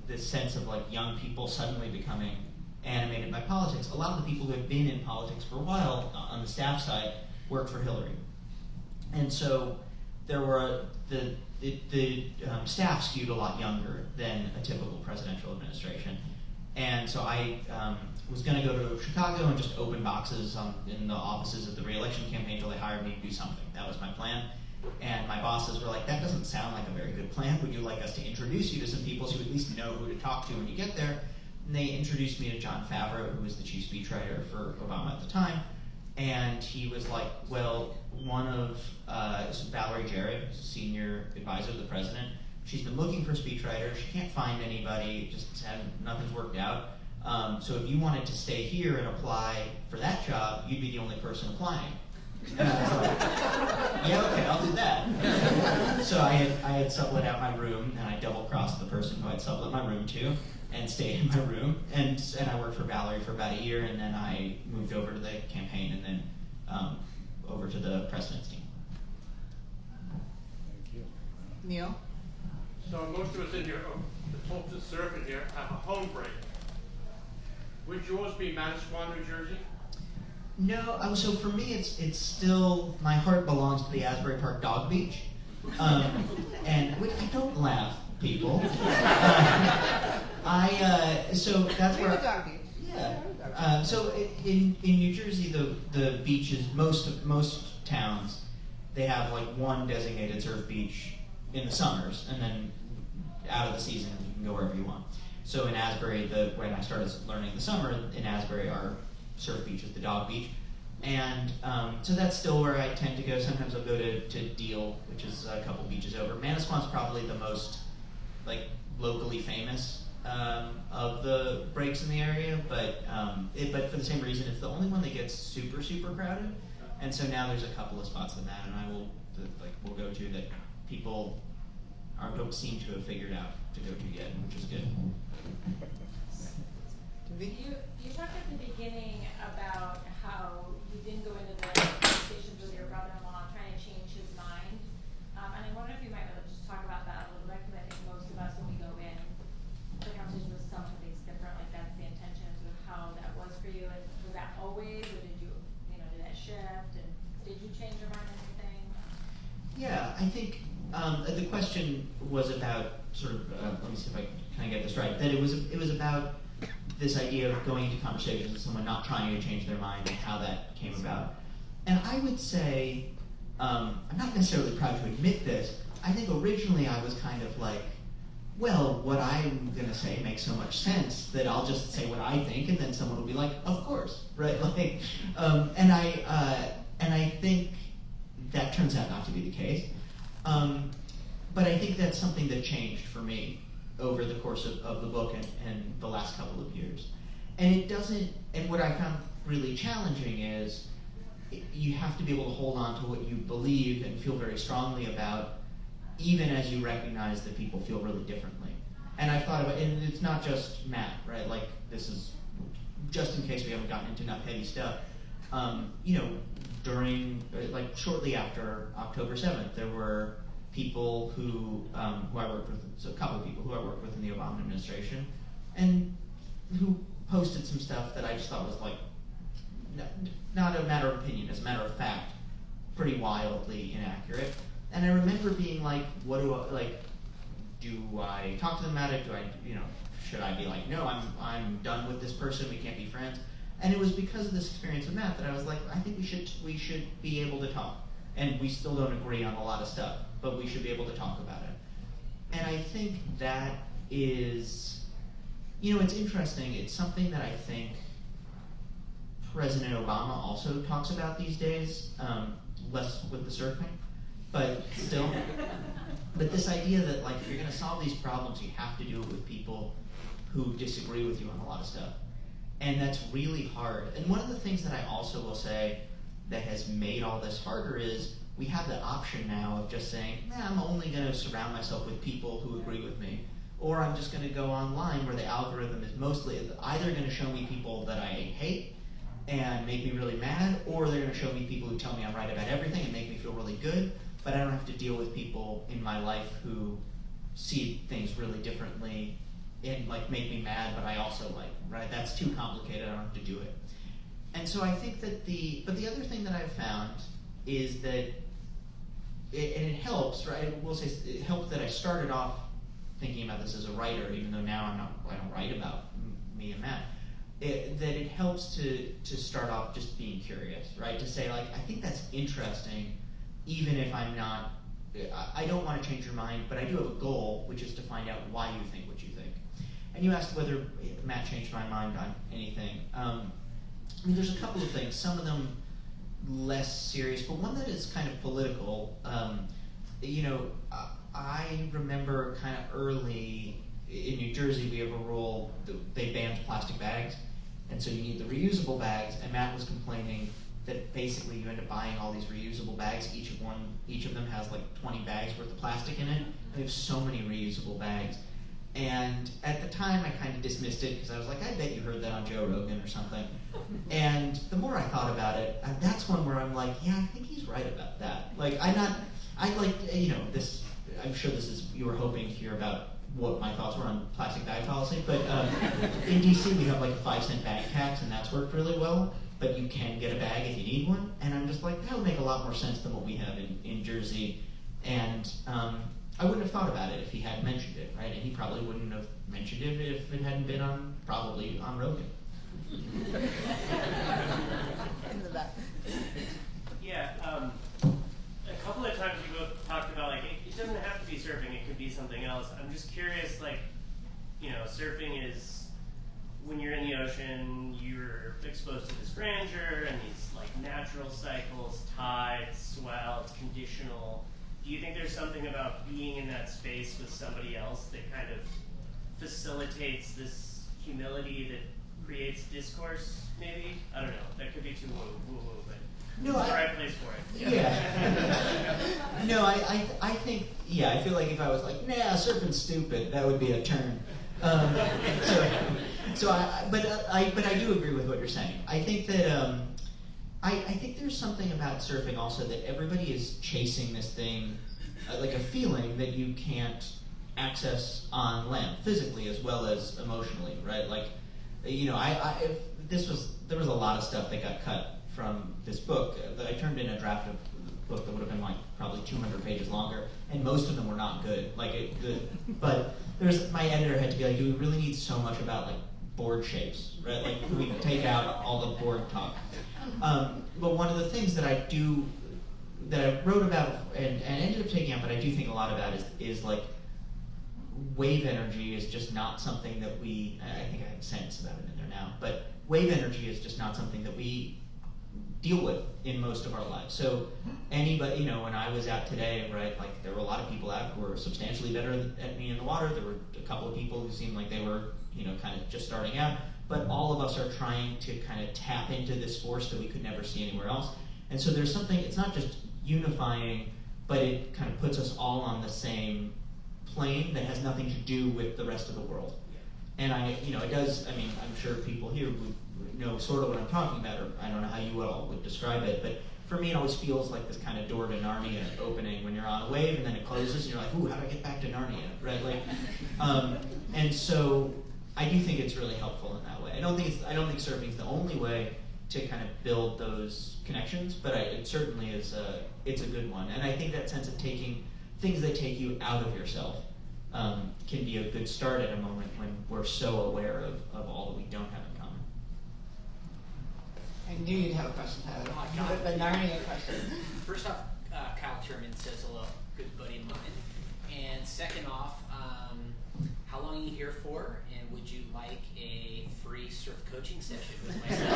this sense of like young people suddenly becoming animated by politics. A lot of the people who had been in politics for a while on the staff side worked for Hillary, and so there were the staff skewed a lot younger than a typical presidential administration, and so I was going to go to Chicago and just open boxes in the offices of the re-election campaign until they hired me to do something. That was my plan. And my bosses were like, that doesn't sound like a very good plan. Would you like us to introduce you to some people so you at least know who to talk to when you get there? And they introduced me to John Favreau, who was the chief speechwriter for Obama at the time. And he was like, well, one of Valerie Jarrett, who's a senior advisor to the president, she's been looking for speechwriters. She can't find anybody, nothing's worked out. So if you wanted to stay here and apply for that job, you'd be the only person applying. And I was like, yeah, okay, I'll do that. So I had sublet out my room, and I double-crossed the person who I'd sublet my room to, and stayed in my room. And I worked for Valerie for about a year, and then I moved over to the campaign, and then over to the president's team. Thank you. Neil? So most of us in here, the folks that surf in here, have a home break. Would yours be Manasquan, New Jersey? No, so for me, it's still, my heart belongs to the Asbury Park Dog Beach. And don't laugh, people. So that's where. Dog Beach. Yeah. So in New Jersey, the beaches, most towns, they have like one designated surf beach in the summers, and then out of the season, you can go wherever you want. So in Asbury, when I started learning the summer, in Asbury, our surf beach is the Dog Beach. And so that's still where I tend to go. Sometimes I'll go to Deal, which is a couple beaches over. Manasquan's probably the most like locally famous of the breaks in the area, but for the same reason, it's the only one that gets super crowded, and so now there's a couple of spots that Matt and I will go to that people don't seem to have figured out to go to yet, which is good. You talked at the beginning about how you didn't go into the conversations with your brother-in-law trying to change his mind. And I wonder if you might be able to just talk about that a little bit, because I think most of us, when we go in, the conversation with somebody's different, like that's the intention of sort of how that was for you. And was that always, or did you did that shift? And did you change your mind on anything? Yeah, I think the question was about sort of, let me see if I can get this right, that it was about this idea of going into conversations with someone not trying to change their mind and how that came about. And I would say, I'm not necessarily proud to admit this, I think originally I was kind of like, well, what I'm going to say makes so much sense that I'll just say what I think, and then someone will be like, of course, right? Like, and I think that turns out not to be the case. But I think that's something that changed for me over the course of the book and the last couple of years. And it doesn't, and what I found really challenging is you have to be able to hold on to what you believe and feel very strongly about, even as you recognize that people feel really differently. And I've thought about, and it's not just Matt, right? Like, this is, just in case we haven't gotten into enough heavy stuff, during, like, shortly after October 7th, there were people who I worked with, so a couple of people who I worked with in the Obama administration, and who posted some stuff that I just thought was like, not a matter of opinion, as a matter of fact, pretty wildly inaccurate. And I remember being like, what do I talk to them about it? Should I be like, no, I'm done with this person, we can't be friends? And it was because of this experience with Matt that I was like, I think we should be able to talk. And we still don't agree on a lot of stuff, but we should be able to talk about it. And I think that is, it's interesting. It's something that I think President Obama also talks about these days, less with the surfing, but still. But this idea that, like, if you're going to solve these problems, you have to do it with people who disagree with you on a lot of stuff. And that's really hard. And one of the things that I also will say that has made all this harder is we have the option now of just saying, I'm only going to surround myself with people who agree with me. Or I'm just going to go online where the algorithm is mostly either going to show me people that I hate and make me really mad, or they're going to show me people who tell me I'm right about everything and make me feel really good, but I don't have to deal with people in my life who see things really differently and like make me mad, but I also like, right? That's too complicated, I don't have to do it. And so I think that but the other thing that I've found is that, and it helps, right? I will say it helped that I started off thinking about this as a writer, even though now I don't write about me and Matt. That it helps to start off just being curious, right? To say, like, I think that's interesting, even if I'm not, I don't want to change your mind, but I do have a goal, which is to find out why you think what you think. And you asked whether Matt changed my mind on anything. There's a couple of things, some of them less serious, but one that is kind of political. I remember kind of early in New Jersey, we have a rule, they banned plastic bags, and so you need the reusable bags, and Matt was complaining that basically you end up buying all these reusable bags, each of them has like 20 bags worth of plastic in it, and we have so many reusable bags. And at the time, I kind of dismissed it because I was like, I bet you heard that on Joe Rogan or something. And the more I thought about it, that's one where I'm like, yeah, I think he's right about that. Like, this, I'm sure you were hoping to hear about what my thoughts were on plastic bag policy, but in DC we have like a 5-cent bag tax, and that's worked really well, but you can get a bag if you need one, and I'm just like, that would make a lot more sense than what we have in Jersey, and I wouldn't have thought about it if he hadn't mentioned it, right? And he probably wouldn't have mentioned it if it hadn't been probably on Rogan. In the back. Yeah, a couple of times you both talked about, like, it doesn't have to be surfing, it could be something else. I'm just curious, like, surfing is, when you're in the ocean, you're exposed to this grandeur and these, like, natural cycles, tides, swell, it's conditional. Do you think there's something about being in that space with somebody else that kind of facilitates this humility that creates discourse, maybe? I don't know. That could be too woo-woo, but No, it's the right place for it. Yeah. No, I think, yeah, I feel like if I was like, nah, surfing's stupid, that would be a turn. But I do agree with what you're saying. I think that, I think there's something about surfing also that everybody is chasing this thing, like a feeling that you can't access on land, physically as well as emotionally, right? Like, you know, there was a lot of stuff that got cut from this book. I turned in a draft of the book that would have been like probably 200 pages longer, and most of them were not good. But my editor had to be like, do we really need so much about like board shapes, right? Like, can we take out all the board talk? But one of the things that I wrote about and ended up taking out, but I do think a lot about is like wave energy is just not something that I think I have sense about it in there now, but wave energy is just not something that we deal with in most of our lives. So anybody, you know, when I was out today, right, like there were a lot of people out who were substantially better at me in the water. There were a couple of people who seemed like they were, you know, kind of just starting out. But all of us are trying to kind of tap into this force that we could never see anywhere else. And so there's something, it's not just unifying, but it kind of puts us all on the same plane that has nothing to do with the rest of the world. And it does, I mean, I'm sure people here would know sort of what I'm talking about, or I don't know how you all would describe it, but for me it always feels like this kind of door to Narnia opening when you're on a wave and then it closes and you're like, ooh, how do I get back to Narnia, right? Like, and so I do think it's really helpful in that way. I don't think surfing is the only way to kind of build those connections, but it certainly is it's a good one. And I think that sense of taking things that take you out of yourself can be a good start at a moment when we're so aware of all that we don't have in common. I knew you'd have a question, Tyler. Oh, God. The Narnia question. First off, Kyle Turman says hello, good buddy of mine. And second off, how long are you here for? And would you like a free surf coaching session with myself?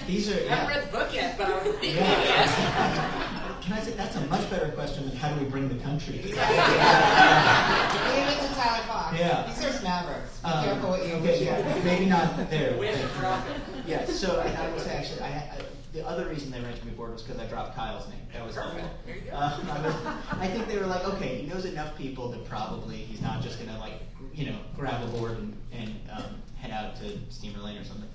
These are, I haven't read the book yet, but I would think maybe Yeah. yes. Can I say that's a much better question than how do we bring the country together? Leave it to Tyler Fox. Yeah. He serves Mavericks. Be careful what you Okay, yeah, maybe not there. Where's the rocket? Yeah, so and I will say actually, the other reason they rented me board was because I dropped Kyle's name. That was Perfect. helpful. There you go. I think they were like, okay, he knows enough people that probably he's not just gonna like, you know, grab a board and head out to Steamer Lane or something.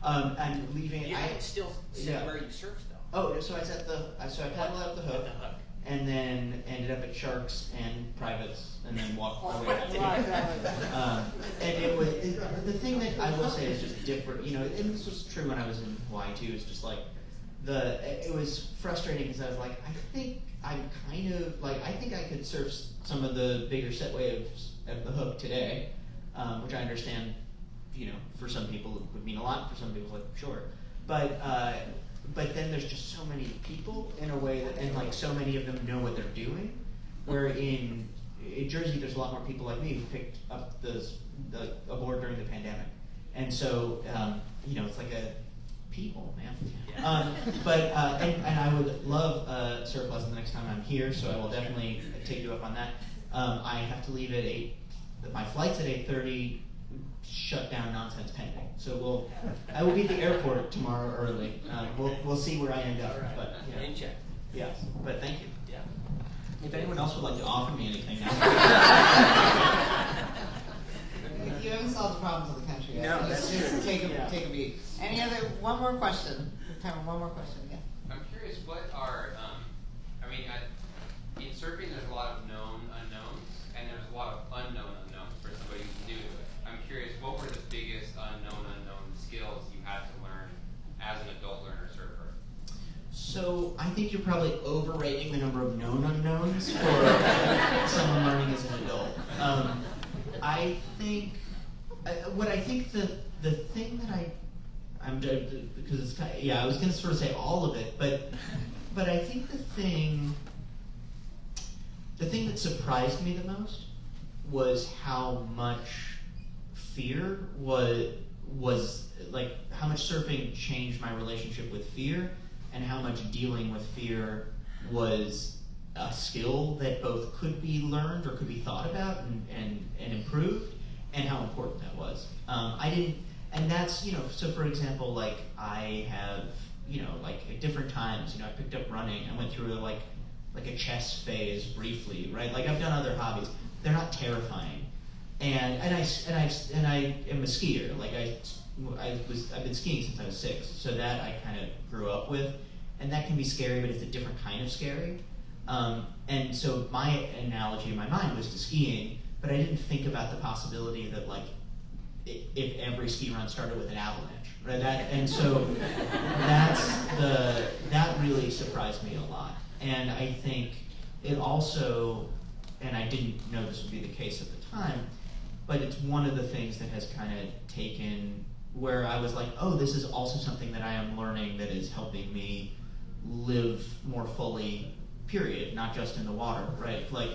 I'm leaving. You haven't still said yeah. where you surfed though. Oh, so I paddled out the hook, and then ended up at Sharks and Privates, and then walked my way back. And it was the thing that I will say is just different. You know, and this was true when I was in Hawaii too. It's just like it was frustrating because I was like, I think I'm kind of like I think I could surf some of the bigger set waves at the hook today, which I understand. You know, for some people it would mean a lot. For some people, like sure, but then there's just so many people in a way that, and like so many of them know what they're doing. Where in Jersey, there's a lot more people like me who picked up a board during the pandemic, and so you know, it's like a people, man. Yeah. And I would love a surf lesson the next time I'm here, so I will definitely take you up on that. I have to leave at 8. My flight's at 8:30. Shut down nonsense pending. So I will be at the airport tomorrow early. We'll see where I end up. All right. But yeah. In check. Yes, but thank you. Yeah. If anyone else would like to offer me anything now. You haven't solved the problems of the country yet. No, Let's that's just true. take Yeah. a beat. One more question. Time for one more question. Yeah. I'm curious, what are, in surfing there's a lot of known unknowns, and there's a lot of unknown unknowns for somebody who's new to it. I'm curious, what were the biggest unknown skills you had to learn as an adult learner surfer? So I think you're probably overrating the number of known unknowns for someone learning as an adult. I think the thing that I'm because it's kind of, I was going to sort of say all of it, but I think the thing that surprised me the most was how much fear was like how much surfing changed my relationship with fear, and how much dealing with fear was a skill that both could be learned or could be thought about and improved, and how important that was. I didn't, and that's, you know, so for example, like I have, you know, like at different times, you know, I picked up running. I went through like a chess phase briefly, right? Like I've done other hobbies. They're not terrifying, and I am a skier. Like I've been skiing since I was 6, so that I kind of grew up with, and that can be scary, but it's a different kind of scary. And so my analogy in my mind was to skiing, but I didn't think about the possibility that like if every ski run started with an avalanche, right? And so that really surprised me a lot. And I think it also, and I didn't know this would be the case at the time, but it's one of the things that has kind of taken where I was like, oh, this is also something that I am learning that is helping me live more fully, period, not just in the water, right? Like,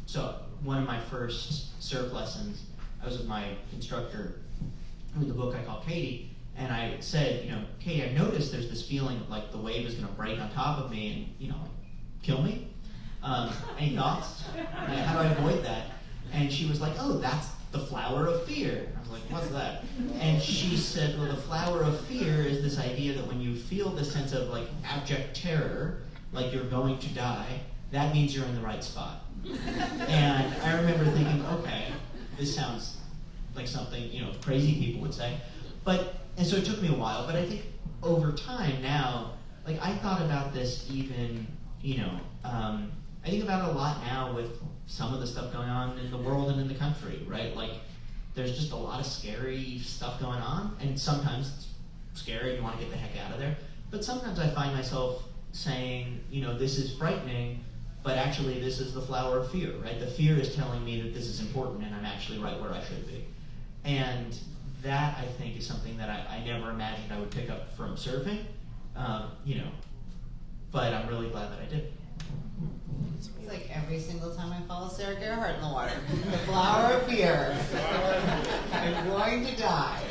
so one of my first surf lessons, I was with my instructor with the book I call Katie, and I said, you know, Katie, I've noticed there's this feeling of like the wave is going to break on top of me and, you know, kill me. Any thoughts? How do I avoid that? And she was like, oh, that's the flower of fear. I was like, what's that? And she said, well, the flower of fear is this idea that when you feel this sense of like abject terror, like you're going to die, that means you're in the right spot. And I remember thinking, okay, this sounds like something, you know, crazy people would say. And so it took me a while, but I think over time now, like I thought about this even, you know, I think about it a lot now with some of the stuff going on in the world and in the country, right? Like there's just a lot of scary stuff going on, and sometimes it's scary, you want to get the heck out of there. But sometimes I find myself saying, you know, this is frightening, but actually this is the flower of fear, right? The fear is telling me that this is important and I'm actually right where I should be. And that, I think, is something that I never imagined I would pick up from surfing, you know, but I'm really glad that I did. It's like every single time I follow Sarah Gerhardt in the water. The flower of fear. I'm going to die.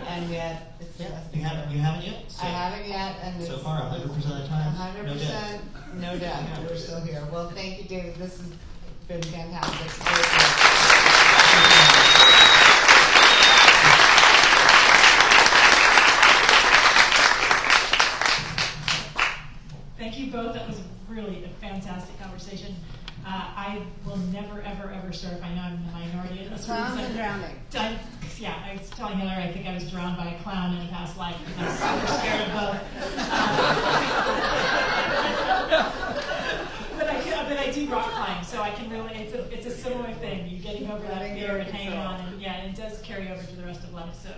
And yet, it's You haven't yet? So, I haven't yet, and so it's far, 100% of the time, 100%, no death. We're still here. Well, thank you, David. This has been fantastic. Thank you both. That was really a fantastic conversation. I will never, ever, ever surf. I know I'm in the minority in this room. Clowns and drowning. Yeah, I was telling Hillary I think I was drowned by a clown in a past life because I was super scared of both. But I do rock climb, so I can really, it's a similar thing. You're getting over that fear and hanging on, and yeah, it does carry over to the rest of life. So